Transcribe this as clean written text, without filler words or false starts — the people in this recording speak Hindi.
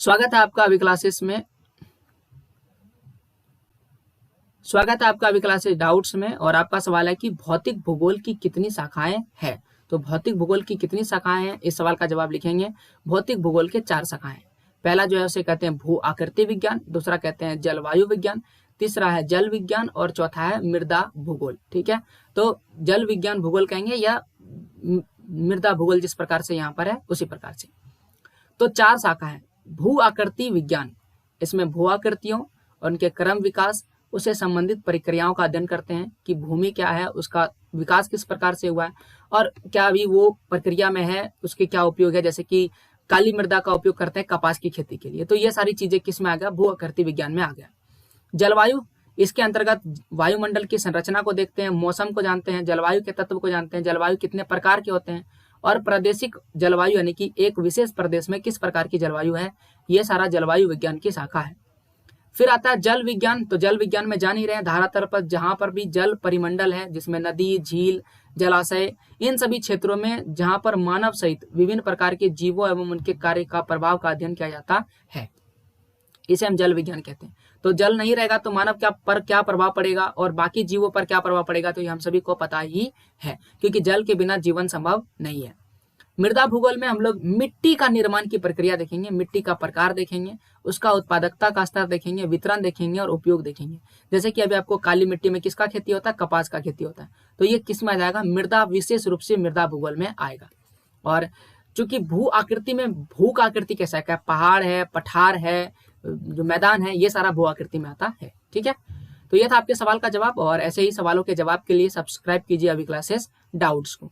स्वागत है आपका अभी क्लासेस में। स्वागत है आपका अभी क्लासेस डाउट्स में। और आपका सवाल है कि भौतिक भूगोल की कितनी शाखाएं हैं। तो भौतिक भूगोल की कितनी शाखाएं हैं, इस सवाल का जवाब लिखेंगे। भौतिक भूगोल के 4 शाखाएं। पहला जो है उसे कहते हैं भू आकृति विज्ञान, दूसरा कहते हैं जलवायु विज्ञान, तीसरा है जल विज्ञान और चौथा है मृदा भूगोल। ठीक है, तो जल विज्ञान भूगोल कहेंगे या मृदा भूगोल, जिस प्रकार से यहाँ पर है उसी प्रकार से। तो 4 शाखा है। भू आकृति विज्ञान, इसमें भू आकृतियों और उनके क्रम विकास, उससे संबंधित प्रक्रियाओं का अध्ययन करते हैं कि भूमि क्या है, उसका विकास किस प्रकार से हुआ है और क्या अभी वो प्रक्रिया में है, उसके क्या उपयोग है। जैसे कि काली मृदा का उपयोग करते हैं कपास की खेती के लिए, तो ये सारी चीजें किस में आ गया, भू आकृति विज्ञान में आ गया। जलवायु, इसके अंतर्गत वायुमंडल की संरचना को देखते हैं, मौसम को जानते हैं, जलवायु के तत्व को जानते हैं, जलवायु कितने प्रकार के होते हैं और प्रादेशिक जलवायु यानी कि एक विशेष प्रदेश में किस प्रकार की जलवायु है, ये सारा जलवायु विज्ञान की शाखा है। फिर आता है जल विज्ञान। तो जल विज्ञान में जान ही रहे हैं, धारातल पर जहां पर भी जल परिमंडल है, जिसमें नदी, झील, जलाशय, इन सभी क्षेत्रों में जहां पर मानव सहित विभिन्न प्रकार के जीवों एवं उनके कार्य का प्रभाव का अध्ययन किया जाता है, इसे हम जल विज्ञान कहते हैं। तो जल नहीं रहेगा तो मानव क्या प्रभाव पड़ेगा और बाकी जीवों पर क्या प्रभाव पड़ेगा, तो ये हम सभी को पता ही है, क्योंकि जल के बिना जीवन संभव नहीं है। मृदा भूगोल में हम लोग मिट्टी का निर्माण की प्रक्रिया देखेंगे, मिट्टी का प्रकार देखेंगे, उसका उत्पादकता का स्तर देखेंगे, वितरण देखेंगे और उपयोग देखेंगे। जैसे कि अभी आपको काली मिट्टी में किसका खेती होता है, कपास का खेती होता है, तो ये किस में आ जाएगा, मृदा, विशेष रूप से मृदा भूगोल में आएगा। और चूंकि भू आकृति में भू का आकृति कैसा है, क्या पहाड़ है, पठार है, जो मैदान है, ये सारा भू आकृति में आता है। ठीक है, तो ये था आपके सवाल का जवाब। और ऐसे ही सवालों के जवाब के लिए सब्सक्राइब कीजिए अभी क्लासेस डाउट्स को।